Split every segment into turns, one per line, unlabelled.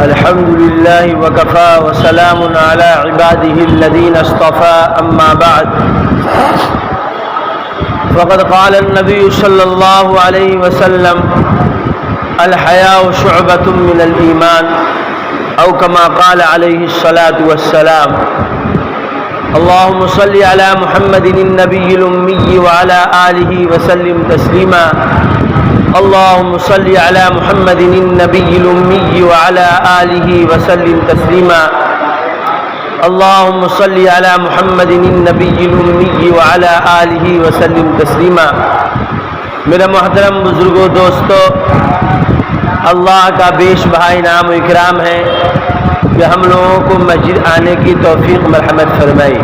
الحمد لله وكفى وسلام على عباده الذين اصطفى أما بعد فقد قال النبي صلى الله عليه وسلم الحياء شعبة من الإيمان أو كما قال عليه الصلاة والسلام اللهم صل على محمد النبي الأمي وعلى آله وسلم تسليما اللهم صل على محمد النبي الأمي وعلى آله وسلم تسليما اللهم صل على محمد النبي الأمي وعلى آله وسلم تسليما۔ میرے محترم بزرگوں دوستو، اللہ کا بیش بہا انعام و اکرام ہے کہ ہم لوگوں کو مسجد آنے کی توفیق مرحمت فرمائی۔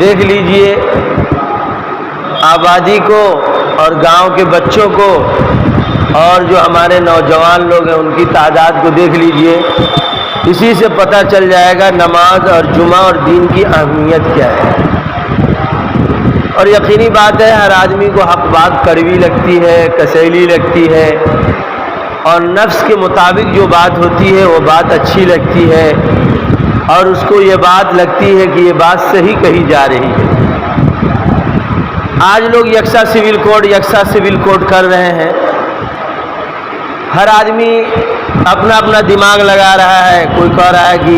دیکھ لیجئے آبادی کو اور گاؤں کے بچوں کو اور جو ہمارے نوجوان لوگ ہیں ان کی تعداد کو دیکھ لیجئے، اسی سے پتہ چل جائے گا نماز اور جمعہ اور دین کی اہمیت کیا ہے۔ اور یقینی بات ہے ہر آدمی کو حق بات کڑوی لگتی ہے، کسیلی لگتی ہے، اور نفس کے مطابق جو بات ہوتی ہے وہ بات اچھی لگتی ہے، اور اس کو یہ بات لگتی ہے کہ یہ بات صحیح کہی جا رہی ہے۔ آج لوگ یکساں سول کوڈ کر رہے ہیں، ہر آدمی اپنا اپنا دماغ لگا رہا ہے۔ کوئی کہہ رہا ہے کہ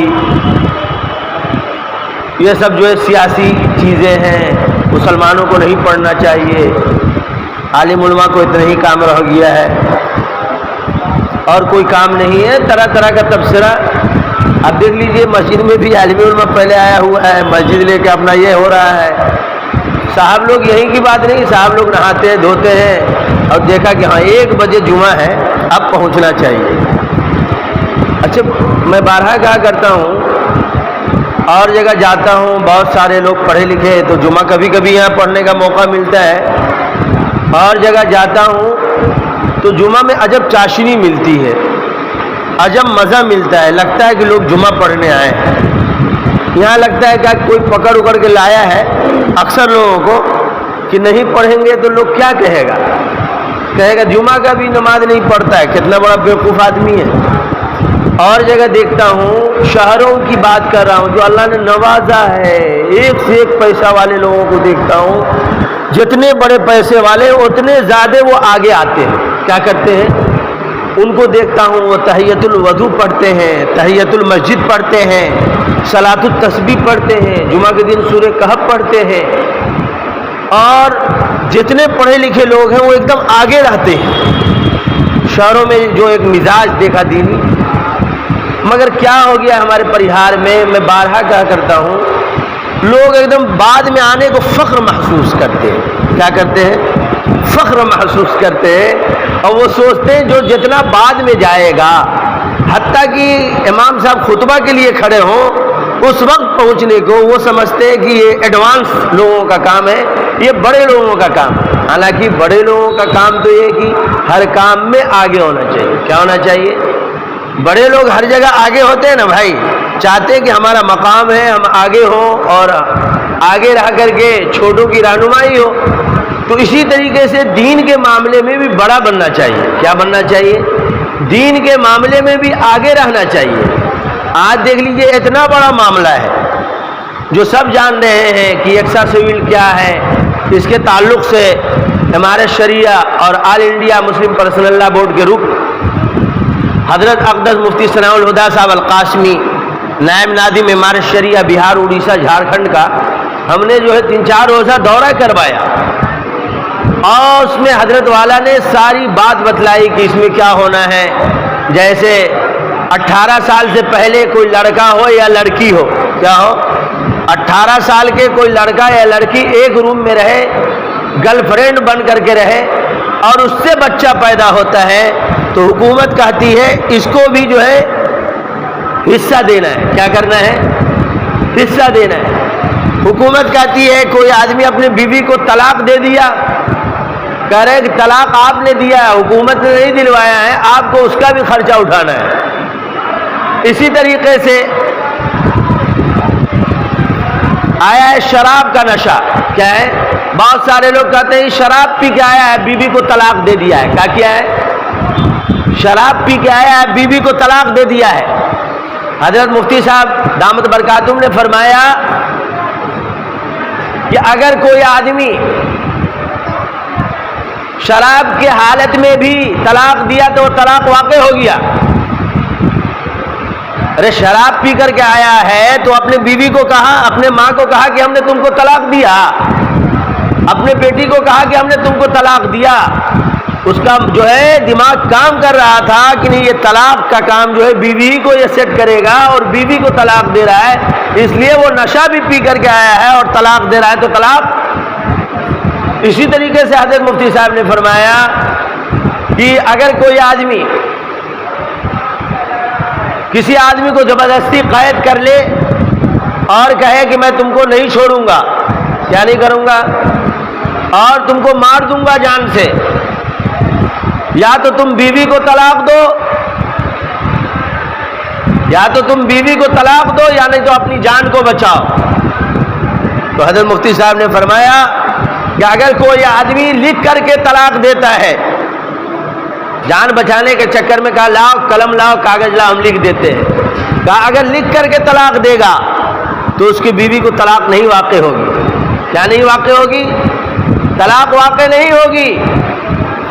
یہ سب جو ہے سیاسی چیزیں ہیں، مسلمانوں کو نہیں پڑھنا چاہیے، عالم علماء کو اتنا ہی کام رہ گیا ہے اور کوئی کام نہیں ہے، طرح طرح کا تبصرہ۔ اب دیکھ لیجئے مسجد میں بھی عالم علماء پہلے آیا ہوا ہے، مسجد لے کے اپنا یہ ہو رہا ہے۔ صاحب لوگ یہیں کی بات نہیں، صاحب لوگ نہاتے ہیں دھوتے ہیں اور دیکھا کہ ہاں 1 بجے جمعہ ہے، اب پہنچنا چاہیے۔ اچھا، میں بارہا کہا کرتا ہوں، اور جگہ جاتا ہوں، بہت سارے لوگ پڑھے لکھے تو جمعہ کبھی کبھی یہاں پڑھنے کا موقع ملتا ہے، اور جگہ جاتا ہوں تو جمعہ میں عجب چاشنی ملتی ہے، عجب مزہ ملتا ہے، لگتا ہے کہ لوگ جمعہ پڑھنے آئے ہیں۔ یہاں لگتا ہے کہ کوئی پکڑ کے لایا ہے اکثر لوگوں کو کہ نہیں پڑھیں گے تو لوگ کیا کہے گا جمعہ کا بھی نماز نہیں پڑھتا ہے، کتنا بڑا بیوقوف آدمی ہے۔ اور جگہ دیکھتا ہوں، شہروں کی بات کر رہا ہوں جو اللہ نے نوازا ہے، ایک سے ایک پیسہ والے لوگوں کو دیکھتا ہوں، جتنے بڑے پیسے والے اتنے زیادہ وہ آگے آتے ہیں۔ کیا کرتے ہیں؟ ان کو دیکھتا ہوں وہ تحیۃ الوضو پڑھتے ہیں، تحیۃ المسجد پڑھتے ہیں، صلاۃ التسبیح پڑھتے ہیں، جمعہ کے دن سورہ کہف پڑھتے ہیں، اور جتنے پڑھے لکھے لوگ ہیں وہ ایک دم آگے رہتے ہیں۔ شہروں میں جو ایک مزاج دیکھا دینی، مگر کیا ہو گیا ہمارے پریہار میں بارہا کہا کرتا ہوں، لوگ ایک دم بعد میں آنے کو فخر محسوس کرتے ہیں۔ کیا کرتے ہیں؟ فخر محسوس کرتے ہیں، اور وہ سوچتے ہیں جو جتنا بعد میں جائے گا، حتیٰ کہ امام صاحب خطبہ کے لیے کھڑے ہوں، اس وقت پہنچنے کو وہ سمجھتے ہیں کہ یہ ایڈوانس لوگوں کا کام ہے، یہ بڑے لوگوں کا کام ہے۔ حالانکہ بڑے لوگوں کا کام تو یہ کہ ہر کام میں آگے ہونا چاہیے۔ کیا ہونا چاہیے؟ بڑے لوگ ہر جگہ آگے ہوتے ہیں نا بھائی، چاہتے ہیں کہ ہمارا مقام ہے، ہم آگے ہوں اور آگے رہ کر کے چھوٹوں کی رہنمائی ہو۔ تو اسی طریقے سے دین کے معاملے میں بھی بڑا بننا چاہیے۔ کیا بننا چاہیے؟ دین کے معاملے میں بھی آگے رہنا چاہیے۔ آج دیکھ لیجئے اتنا بڑا معاملہ ہے جو سب جان رہے ہیں کہ یکساں سول کیا ہے، اس کے تعلق سے ہمارے شریعہ اور آل انڈیا مسلم پرسنل لا بورڈ کے رکن حضرت اقدس مفتی ثناء الہدیٰ صاحب القاسمی، نائب نادم امارت شریعہ بہار، اڑیسہ، جھارکھنڈ کا، ہم نے جو ہے 3-4 روزہ دورہ کروایا، اور اس میں حضرت والا نے ساری بات بتلائی کہ اس میں کیا ہونا ہے۔ جیسے 18 سال سے پہلے کوئی لڑکا ہو یا لڑکی ہو، کیا ہو، 18 سال کے کوئی لڑکا یا لڑکی ایک روم میں رہے، گرل فرینڈ بن کر کے رہے، اور اس سے بچہ پیدا ہوتا ہے تو حکومت کہتی ہے اس کو بھی جو ہے حصہ دینا ہے۔ کیا کرنا ہے؟ حصہ دینا ہے۔ حکومت کہتی ہے کوئی آدمی اپنی بیوی کو طلاق دے دیا، کہہ رہے کہ طلاق آپ نے دیا ہے، حکومت نے نہیں دلوایا ہے، آپ کو اس کا بھی خرچہ اٹھانا ہے۔ اسی طریقے سے آیا ہے شراب کا نشہ، کیا ہے؟ بہت سارے لوگ کہتے ہیں شراب پی کے آیا ہے بیوی کو طلاق دے دیا ہے. کیا کیا ہے؟ شراب پی کے آیا ہے بیوی کو طلاق دے دیا ہے. حضرت مفتی صاحب دامت برکاتہم نے فرمایا کہ اگر کوئی آدمی شراب کے حالت میں بھی طلاق دیا تو وہ طلاق واقع ہو گیا. ارے شراب پی کر کے آیا ہے تو اپنے بیوی کو کہا, اپنے ماں کو کہا کہ ہم نے تم کو طلاق دیا, اپنے بیٹی کو کہا کہ ہم نے تم کو طلاق دیا. اس کا جو ہے دماغ کام کر رہا تھا کہ نہیں یہ طلاق کا کام جو ہے بیوی کو یہ سیٹ کرے گا اور بیوی کو طلاق دے رہا ہے, اس لیے وہ نشہ بھی پی کر کے آیا ہے اور طلاق دے رہا ہے تو طلاق. اسی طریقے سے حضرت مفتی صاحب نے فرمایا کہ اگر کوئی آدمی کسی آدمی کو زبردستی قید کر لے اور کہے کہ میں تم کو نہیں چھوڑوں گا, کیا نہیں کروں گا, اور تم کو مار دوں گا جان سے, یا تو تم بیوی کو طلاق دو, یا تو تم بیوی کو طلاق دو یا نہیں تو اپنی جان کو بچاؤ. تو حضرت مفتی صاحب نے فرمایا کہ اگر کوئی آدمی لکھ کر کے طلاق دیتا ہے, جان بچانے کے چکر میں کہا لاؤ قلم لاؤ کاغذ لاؤ ہم لکھ دیتے ہیں, کہا اگر لکھ کر کے طلاق دے گا تو اس کی بیوی کو طلاق نہیں واقع ہوگی. کیا نہیں واقع ہوگی؟ طلاق واقع نہیں ہوگی.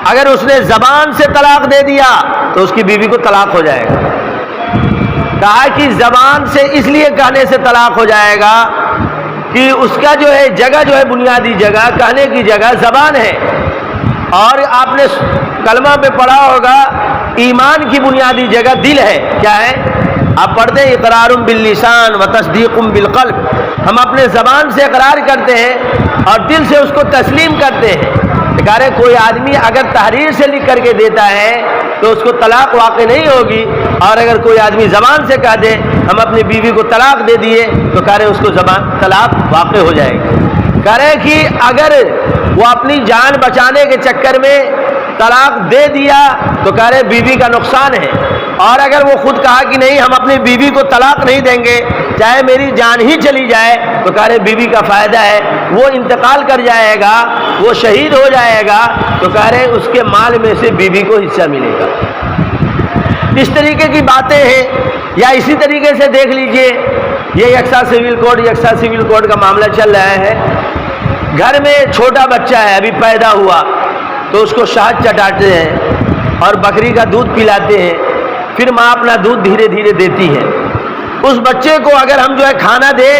اگر اس نے زبان سے طلاق دے دیا تو اس کی بیوی کو طلاق ہو جائے گا. کہا کہ زبان سے اس لیے کہنے سے طلاق ہو جائے گا کہ اس کا جو ہے جگہ جو ہے بنیادی جگہ کہنے کی جگہ زبان ہے, اور آپ نے کلمہ پہ پڑھا ہوگا ایمان کی بنیادی جگہ دل ہے. کیا ہے؟ آپ پڑھتے ہیں اقرار باللسان و تصدیق بالقلب, ہم اپنے زبان سے اقرار کرتے ہیں اور دل سے اس کو تسلیم کرتے ہیں. کہہ رہے کوئی آدمی اگر تحریر سے لکھ کر کے دیتا ہے تو اس کو طلاق واقع نہیں ہوگی, اور اگر کوئی آدمی زبان سے کہہ دے ہم اپنی بیوی کو طلاق دے دیے تو کہہ رہے اس کو زبان طلاق واقع ہو جائے گی. کہہ رہے کہ اگر وہ اپنی جان بچانے کے چکر میں طلاق دے دیا تو کہہ رہے بیوی کا نقصان ہے, اور اگر وہ خود کہا کہ نہیں ہم اپنی بیوی کو طلاق نہیں دیں گے چاہے میری جان ہی چلی جائے تو کہہ رہے بیوی کا فائدہ ہے, وہ انتقال کر جائے گا, وہ شہید ہو جائے گا تو کہہ رہے اس کے مال میں سے بیوی کو حصہ ملے گا. اس طریقے کی باتیں ہیں. یا اسی طریقے سے دیکھ لیجئے یہ یکساں سول کوڈ کا معاملہ چل رہا ہے. گھر میں چھوٹا بچہ ہے ابھی پیدا ہوا تو اس کو شہد چٹاتے ہیں اور بکری کا دودھ پلاتے ہیں, پھر ماں اپنا دودھ دھیرے دھیرے دیتی ہے. اس بچے کو اگر ہم جو ہے کھانا دے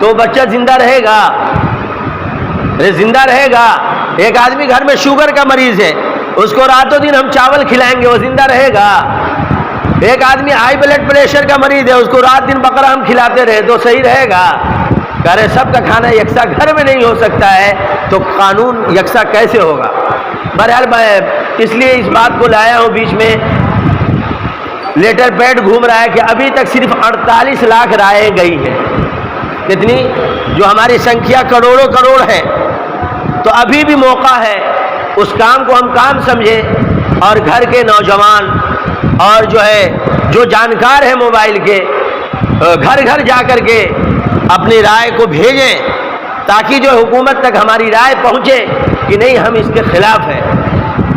تو بچہ زندہ رہے گا؟ زندہ رہے گا. ایک آدمی گھر میں شوگر کا مریض ہے, اس کو راتوں دن ہم چاول کھلائیں گے وہ زندہ رہے گا؟ ایک آدمی ہائی بلڈ پریشر کا مریض ہے, اس کو رات دن بقرہ ہم کھلاتے رہے تو صحیح رہے گا؟ کہہ رہے سب کا کھانا یکساں گھر میں نہیں ہو سکتا ہے تو قانون یکساں کیسے ہوگا؟ بہرحال میں اس لیے اس بات کو لایا ہوں بیچ میں. لیٹر پیڈ گھوم رہا ہے کہ ابھی تک صرف 48 لاکھ رائے گئی ہیں. کتنی؟ جو ہماری سنکھیا کروڑوں کروڑ ہے, تو ابھی بھی موقع ہے اس کام کو ہم کام سمجھیں, اور گھر کے نوجوان اور جو ہے جو جانکار ہیں موبائل کے گھر گھر جا کر کے اپنی رائے کو بھیجیں تاکہ جو حکومت تک ہماری رائے پہنچے کہ نہیں ہم اس کے خلاف ہیں.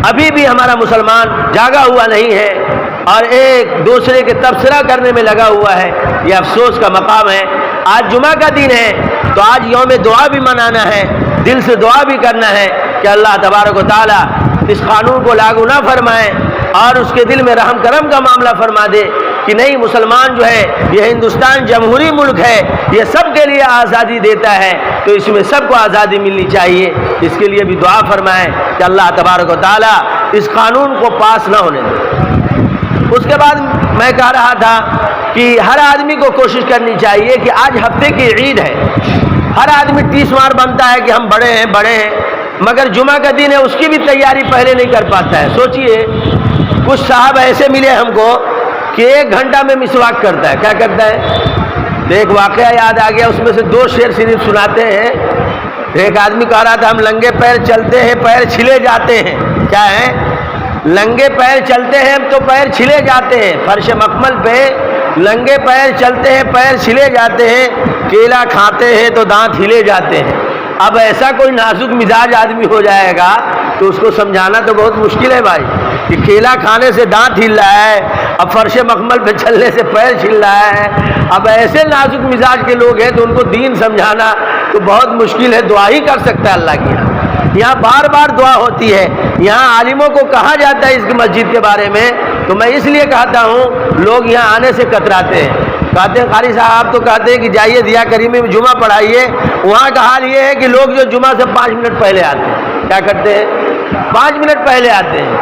ابھی بھی ہمارا مسلمان جاگا ہوا نہیں ہے اور ایک دوسرے کے تبصرہ کرنے میں لگا ہوا ہے. یہ افسوس کا مقام ہے. آج جمعہ کا دن ہے تو آج یوم دعا بھی منانا ہے, دل سے دعا بھی کرنا ہے کہ اللہ تبارک و تعالی اس قانون کو لاگو نہ فرمائے اور اس کے دل میں رحم کرم کا معاملہ فرما دے کہ نہیں مسلمان جو ہے یہ ہندوستان جمہوری ملک ہے, یہ سب کے لیے آزادی دیتا ہے تو اس میں سب کو آزادی ملنی چاہیے. اس کے لیے بھی دعا فرمائیں کہ اللہ تبارک و تعالی اس قانون کو پاس نہ ہونے دے. اس کے بعد میں کہہ رہا تھا کہ ہر آدمی کو کوشش کرنی چاہیے کہ آج ہفتے کی عید ہے, ہر آدمی 30 مار بنتا ہے کہ ہم بڑے ہیں, مگر جمعہ کا دن ہے اس کی بھی تیاری پہلے نہیں کر پاتا ہے. سوچئے کچھ صاحب ایسے ملے ہم کو کہ 1 گھنٹہ میں مسواک کرتا ہے. کیا کرتا ہے؟ تو ایک واقعہ یاد آ گیا, اس میں سے 2 شعر صرف سناتے ہیں. ایک آدمی کہہ رہا تھا ہم لنگے پیر چلتے ہیں پیر چھلے جاتے ہیں. کیا ہے؟ لنگے پیر چلتے ہیں تو پیر چھلے جاتے ہیں, فرش مخمل پہ لنگے پیر چلتے ہیں پیر چھلے جاتے ہیں, کیلا کھاتے ہیں تو دانت ہلے جاتے ہیں. اب ایسا کوئی نازک مزاج آدمی ہو جائے گا تو اس کو سمجھانا تو بہت مشکل ہے بھائی، کہ کیلا کھانے سے دانت ہل رہا ہے، اب فرش مخمل پہ چلنے سے پیر چھل رہا ہے، اب ایسے نازک مزاج کے لوگ ہیں تو ان کو دین سمجھانا تو بہت مشکل ہے، دعا ہی کر سکتا ہے اللہ کی یہاں بار بار دعا ہوتی ہے۔ یہاں عالموں کو کہا جاتا ہے اس کی مسجد کے بارے میں، تو میں اس لیے کہتا ہوں لوگ یہاں آنے سے کتراتے ہیں، کہتے ہیں قاری صاحب آپ تو کہتے ہیں کہ جائیے ضیاء کریمی میں جمعہ پڑھائیے، وہاں کا حال یہ ہے کہ لوگ جو جمعہ سے 5 منٹ پہلے آتے ہیں، کیا کرتے ہیں 5 منٹ پہلے آتے ہیں،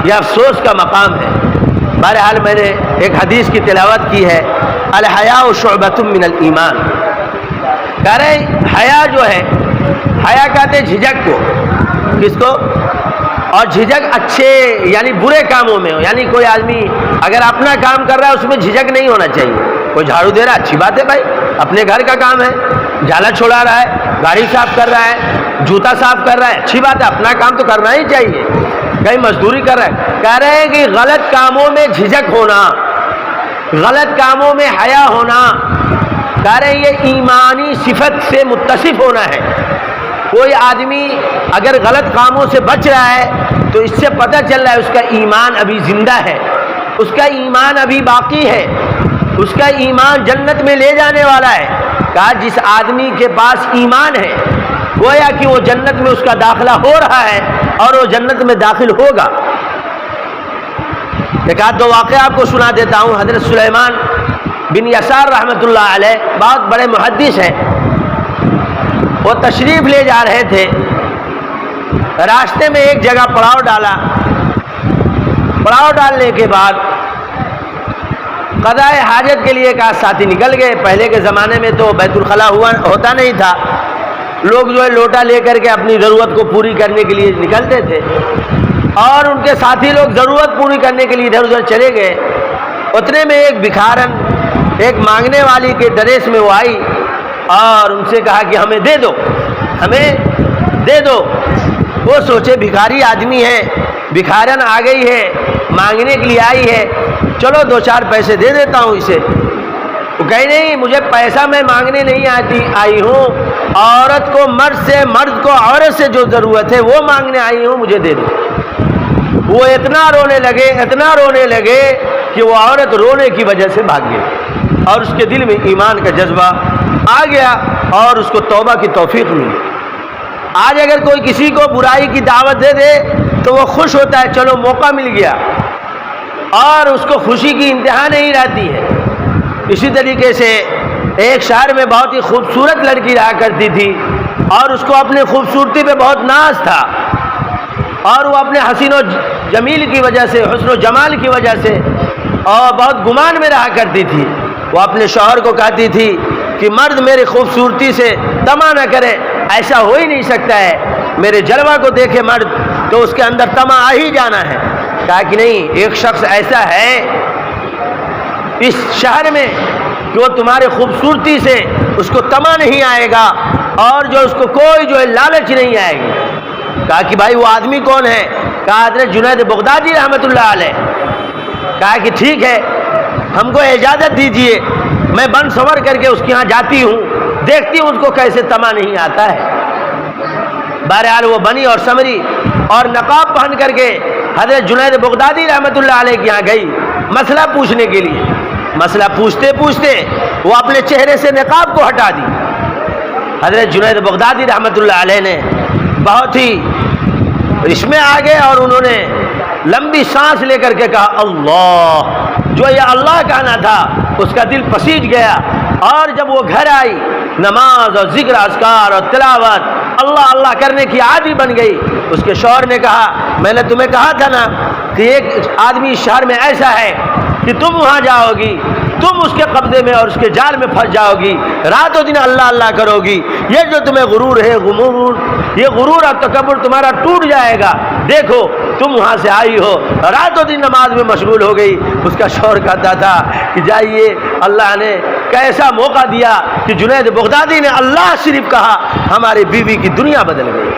یہ افسوس کا مقام ہے۔ بہرحال میں نے ایک حدیث کی تلاوت کی ہے، الحیاء شعبۃ من الایمان، کہہ رہے حیا جو ہے، حیا کہتے ہیں جھجک کو، کس کو؟ اور جھجک اچھے یعنی برے کاموں میں ہو، یعنی کوئی آدمی اگر اپنا کام کر رہا ہے اس میں جھجک نہیں ہونا چاہیے۔ کوئی جھاڑو دے رہا ہے اچھی بات ہے بھائی، اپنے گھر کا کام ہے، جھالا چھوڑا رہا ہے، گاڑی صاف کر رہا ہے، جوتا صاف کر رہا ہے، اچھی بات ہے، اپنا کام تو کرنا ہی چاہیے۔ کہیں مزدوری کر رہا ہے، کہہ رہے ہیں کہ غلط کاموں میں جھجک ہونا، غلط کاموں میں حیا ہونا، کہہ رہے ہیں یہ ایمانی صفت سے متصف ہونا ہے۔ کوئی آدمی اگر غلط کاموں سے بچ رہا ہے تو اس سے پتہ چل رہا ہے اس کا ایمان ابھی زندہ ہے، اس کا ایمان ابھی باقی ہے، اس کا ایمان جنت میں لے جانے والا ہے۔ کہا جس آدمی کے پاس ایمان ہے گویا کہ وہ جنت میں اس کا داخلہ ہو رہا ہے اور وہ جنت میں داخل ہوگا۔ ایک آدھ دو واقعہ آپ کو سنا دیتا ہوں۔ حضرت سلیمان بن یسار رحمۃ اللہ علیہ بہت بڑے محدث ہیں، وہ تشریف لے جا رہے تھے، راستے میں ایک جگہ پڑاؤ ڈالا، پڑاؤ ڈالنے کے بعد قضاء حاجت کے لیے ایک آدھ ساتھی نکل گئے۔ پہلے کے زمانے میں تو بیت الخلاء ہوتا نہیں تھا، لوگ جو ہے لوٹا لے کر کے اپنی ضرورت کو پوری کرنے کے لیے نکلتے تھے، اور ان کے ساتھی لوگ ضرورت پوری کرنے کے لیے ادھر ادھر چلے گئے۔ اتنے میں ایک بھکارن، ایک مانگنے والی کے ڈریس میں وہ آئی اور ان سے کہا کہ ہمیں دے دو، ہمیں دے دو۔ وہ سوچے بھکاری آدمی ہے، بھکارن آ گئی ہے، مانگنے کے لیے آئی ہے، چلو 2-4 پیسے دے دیتا ہوں اسے۔ وہ کہے نہیں مجھے پیسہ میں مانگنے نہیں آئی ہوں، عورت کو مرد سے، مرد کو عورت سے جو ضرورت ہے وہ مانگنے آئی ہوں، مجھے دے دو۔ وہ اتنا رونے لگے، اتنا رونے لگے کہ وہ عورت رونے کی وجہ سے بھاگ گئی اور اس کے دل میں ایمان کا جذبہ آ گیا اور اس کو توبہ کی توفیق ملی۔ آج اگر کوئی کسی کو برائی کی دعوت دے دے تو وہ خوش ہوتا ہے، چلو موقع مل گیا، اور اس کو خوشی کی انتہا نہیں رہتی ہے۔ اسی طریقے سے ایک شہر میں بہت ہی خوبصورت لڑکی رہا کرتی تھی اور اس کو اپنی خوبصورتی پہ بہت ناز تھا، اور وہ اپنے حسین و جمیل کی وجہ سے، حسن و جمال کی وجہ سے اور بہت گمان میں رہا کرتی تھی۔ وہ اپنے شوہر کو کہتی تھی کہ مرد میری خوبصورتی سے طمع نہ کرے، ایسا ہو ہی نہیں سکتا ہے، میرے جلوہ کو دیکھے مرد تو اس کے اندر طمع آ ہی جانا ہے۔ کہا کہ نہیں، ایک شخص ایسا ہے اس شہر میں کہ وہ تمہارے خوبصورتی سے اس کو طمع نہیں آئے گا اور جو اس کو کوئی جو ہے لالچ نہیں آئے گی۔ کہا کہ بھائی وہ آدمی کون ہے؟ کہا حضرت جنید بغدادی رحمۃ اللہ علیہ۔ کہا کہ ٹھیک ہے، ہم کو اجازت دیجئے، میں بن سور کر کے اس کے ہاں جاتی ہوں، دیکھتی ہوں اس کو کیسے طمع نہیں آتا ہے۔ بہرحال وہ بنی اور سمری اور نقاب پہن کر کے حضرت جنید بغدادی رحمۃ اللہ علیہ کے یہاں گئی مسئلہ پوچھنے کے لیے۔ مسئلہ پوچھتے پوچھتے وہ اپنے چہرے سے نقاب کو ہٹا دی۔ حضرت جنید بغدادی رحمۃ اللہ علیہ نے بہت ہی اس میں آ گئے اور انہوں نے لمبی سانس لے کر کے کہا اللہ، جو یہ اللہ کہنا تھا اس کا دل پسیج گیا، اور جب وہ گھر آئی نماز اور ذکر اذکار اور تلاوت اللہ اللہ کرنے کی عادی بن گئی۔ اس کے شوہر نے کہا میں نے تمہیں کہا تھا نا کہ ایک آدمی شہر میں ایسا ہے کہ تم وہاں جاؤ گی، تم اس کے قبضے میں اور اس کے جال میں پھنس جاؤ گی، رات و دن اللہ اللہ کرو گی، یہ جو تمہیں غرور ہے، یہ غرور اور تکبر تمہارا ٹوٹ جائے گا۔ دیکھو تم وہاں سے آئی ہو، رات و دن نماز میں مشغول ہو گئی۔ اس کا شوہر کہتا تھا کہ جائیے، اللہ نے کیسا موقع دیا کہ جنید بغدادی نے اللہ شریف کہا، ہماری بیوی کی دنیا بدل گئی۔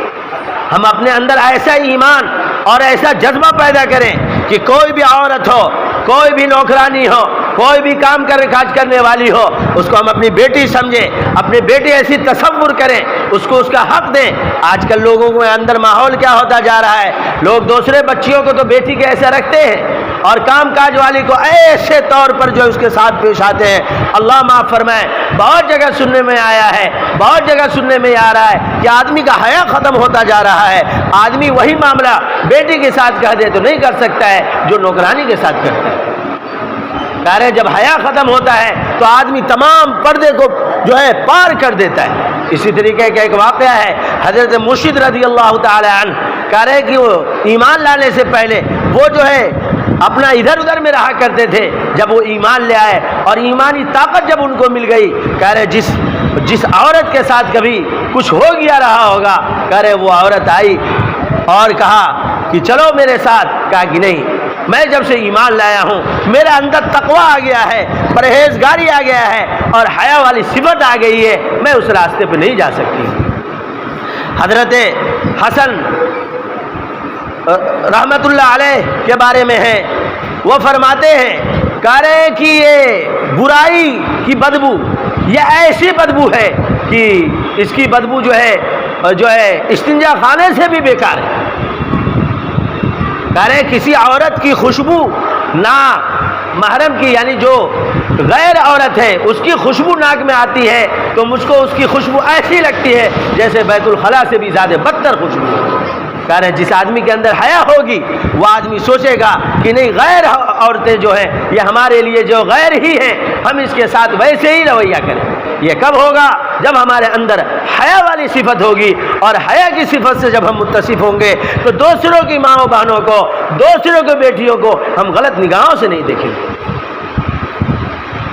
ہم اپنے اندر ایسا ایمان اور ایسا جذبہ پیدا کریں کہ کوئی بھی عورت ہو، کوئی بھی نوکرانی ہو، کوئی بھی کام کاج کرنے والی ہو اس کو ہم اپنی بیٹی سمجھیں، اپنی بیٹی ایسی تصور کریں، اس کو اس کا حق دیں۔ آج کل لوگوں کے اندر ماحول کیا ہوتا جا رہا ہے، لوگ دوسرے بچیوں کو تو بیٹی کے ایسے رکھتے ہیں اور کام کاج والی کو ایسے طور پر جو اس کے ساتھ پیش آتے ہیں۔ اللہ معاف فرمائے، بہت جگہ سننے میں آیا ہے، بہت جگہ سننے میں آ رہا ہے کہ آدمی کا حیا ختم ہوتا جا رہا ہے۔ آدمی وہی معاملہ بیٹی کے ساتھ کہہ دے تو نہیں کر سکتا ہے جو نوکرانی کے ساتھ کرتا ہے۔ کہہ رہے جب حیا ختم ہوتا ہے تو آدمی تمام پردے کو جو ہے پار کر دیتا ہے۔ اسی طریقے کا ایک واقعہ ہے، حضرت مرشد رضی اللہ تعالی عنہ کہہ رہے کہ وہ ایمان لانے سے پہلے وہ جو ہے اپنا ادھر ادھر میں رہا کرتے تھے، جب وہ ایمان لے آئے اور ایمانی طاقت جب ان کو مل گئی، کہہ رہے جس عورت کے ساتھ کبھی کچھ ہو گیا رہا ہوگا، کہہ رہے وہ عورت آئی اور کہا کہ چلو میرے ساتھ، کہا کہ نہیں، میں جب سے ایمان لایا ہوں میرے اندر تقوی آ گیا ہے، پرہیزگاری آ گیا ہے اور حیا والی صفت آ گئی ہے، میں اس راستے پہ نہیں جا سکتی۔ حضرت حسن رحمت اللہ علیہ کے بارے میں ہے، وہ فرماتے ہیں، کہہ رہے ہیں کہ یہ برائی کی بدبو یہ ایسی بدبو ہے کہ اس کی بدبو جو ہے استنجا خانے سے بھی بیکار ہے۔ کہہ رہے ہیں کسی عورت کی خوشبو نہ محرم کی، یعنی جو غیر عورت ہے اس کی خوشبو ناک میں آتی ہے تو مجھ کو اس کی خوشبو ایسی لگتی ہے جیسے بیت الخلاء سے بھی زیادہ بدتر خوشبو ہے۔ کہہ رہے ہیں جس آدمی کے اندر حیا ہوگی وہ آدمی سوچے گا کہ نہیں، غیر عورتیں جو ہیں یہ ہمارے لیے جو غیر ہی ہیں، ہم اس کے ساتھ ویسے ہی رویہ کریں۔ یہ کب ہوگا؟ جب ہمارے اندر حیا والی صفت ہوگی، اور حیا کی صفت سے جب ہم متصف ہوں گے تو دوسروں کی ماں و بہنوں کو، دوسروں کی بیٹیوں کو ہم غلط نگاہوں سے نہیں دیکھیں گے۔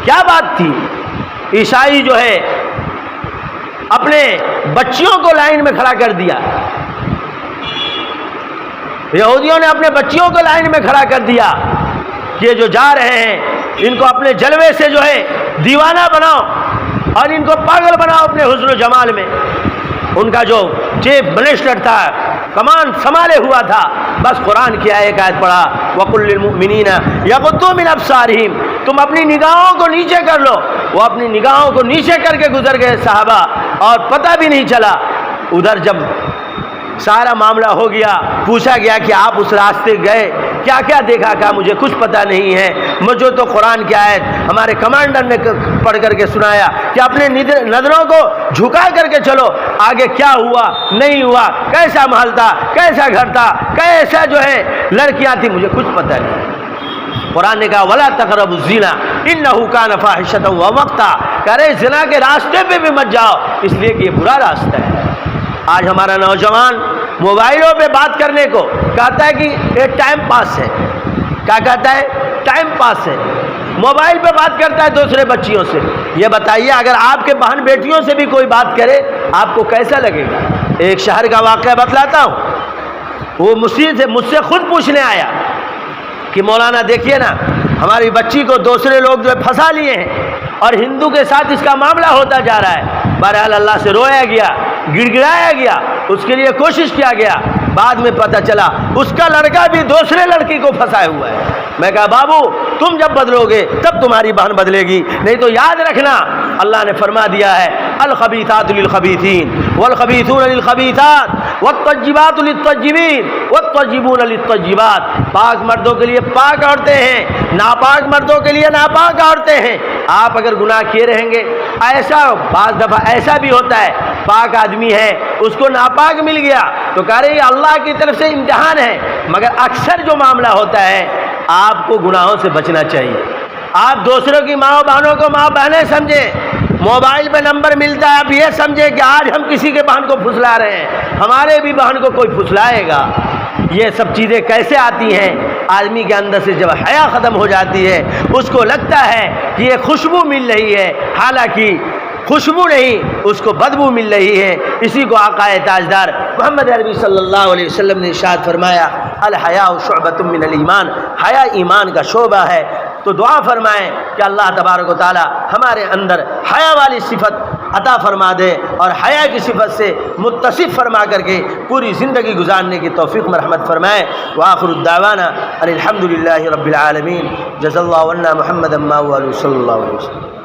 کیا بات تھی، عیسائی جو ہے اپنے بچیوں کو لائن میں کھڑا کر دیا، یہودیوں نے اپنے بچیوں کو لائن میں کھڑا کر دیا کہ یہ جو جا رہے ہیں ان کو اپنے جلوے سے جو ہے دیوانہ بناؤ اور ان کو پاگل بناؤ اپنے حسن و جمال میں۔ ان کا جو چیف منسٹر تھا، کمان سنبھالے ہوا تھا، بس قرآن کی ایک آیت پڑھا، وَقُلْ لِلْمُؤْمِنِينَ يَغُضُّوا مِنْ أَبْصَارِهِمْ، تم اپنی نگاہوں کو نیچے کر لو۔ وہ اپنی نگاہوں کو نیچے کر کے گزر گئے صحابہ، اور پتہ بھی نہیں چلا۔ ادھر جب سارا معاملہ ہو گیا، پوچھا گیا کہ آپ اس راستے گئے کیا کیا دیکھا؟ کہا مجھے کچھ پتہ نہیں ہے، مجھے تو قرآن کی آیت ہمارے کمانڈر نے پڑھ کر کے سنایا کہ اپنے نظروں کو جھکا کر کے چلو، آگے کیا ہوا نہیں ہوا، کیسا محل تھا، کیسا گھر تھا، کیسا جو ہے لڑکیاں تھیں، مجھے کچھ پتہ نہیں۔ قرآن نے کہا وَلَا تَقْرَبُوا الزِّنَا إِنَّهُ كَانَ فَاحِشَةً وَمَقْتًا، کہہ رہے زنا کے راستے پہ بھی مت جاؤ، اس لیے کہ یہ برا راستہ ہے۔ آج ہمارا نوجوان موبائلوں پہ بات کرنے کو کہتا ہے کہ یہ ٹائم پاس ہے۔ کیا کہتا ہے؟ ٹائم پاس ہے۔ موبائل پہ بات کرتا ہے دوسرے بچیوں سے۔ یہ بتائیے اگر آپ کے بہن بیٹیوں سے بھی کوئی بات کرے آپ کو کیسا لگے گا؟ ایک شہر کا واقعہ بتلاتا ہوں، وہ مجھ سے خود پوچھنے آیا کہ مولانا دیکھیے نا، ہماری بچی کو دوسرے لوگ جو پھنسا لیے ہیں اور ہندو کے ساتھ اس کا معاملہ ہوتا جا رہا ہے۔ بہرحال اللہ سے رویا گیا، گڑ گڑایا گیا، اس کے لیے کوشش کیا گیا، بعد میں پتہ چلا اس کا لڑکا بھی دوسرے لڑکی کو پھنسائے ہوا ہے۔ میں کہا بابو تم جب بدلو گے تب تمہاری بہن بدلے گی، نہیں تو یاد رکھنا اللہ نے فرما دیا ہے الخبیثات للخبیثین والخبیثون للخبیثات والطیبات للطیبین والطیبون للطیبات۔ پاک مردوں کے لیے پاک عورتیں ہیں، ناپاک مردوں کے لیے ناپاک عورتیں ہیں۔ آپ اگر گناہ کیے رہیں گے، ایسا بعض دفعہ ایسا بھی ہوتا ہے پاک آدمی ہے اس کو ناپاک مل گیا تو کہہ رہے یہ اللہ کی طرف سے امتحان ہے، مگر اکثر جو معاملہ ہوتا ہے آپ کو گناہوں سے بچنا چاہیے۔ آپ دوسروں کی ماں و بہنوں کو ماں بہنیں سمجھیں، موبائل پہ نمبر ملتا ہے آپ یہ سمجھیں کہ آج ہم کسی کے بہن کو پھسلا رہے ہیں، ہمارے بھی بہن کو کوئی پھسلائے گا۔ یہ سب چیزیں کیسے آتی ہیں؟ آدمی کے اندر سے جب حیا ختم ہو جاتی ہے اس کو لگتا ہے کہ یہ خوشبو مل رہی ہے، حالانکہ خوشبو نہیں، اس کو بدبو مل رہی ہے۔ اسی کو آقا تاجدار محمد عربی صلی اللہ علیہ وسلم نے ارشاد فرمایا الحیاء شعبۃ من الایمان، حیا ایمان کا شعبہ ہے۔ تو دعا فرمائیں کہ اللہ تبارک و تعالی ہمارے اندر حیا والی صفت عطا فرما دے اور حیا کی صفت سے متصف فرما کر کے پوری زندگی گزارنے کی توفیق مرحمت فرمائے۔ وآخر الدعوانا ان الحمد للہ رب العالمین۔ جزا اللہ عنا محمد ما صلی اللہ علیہ وسلم۔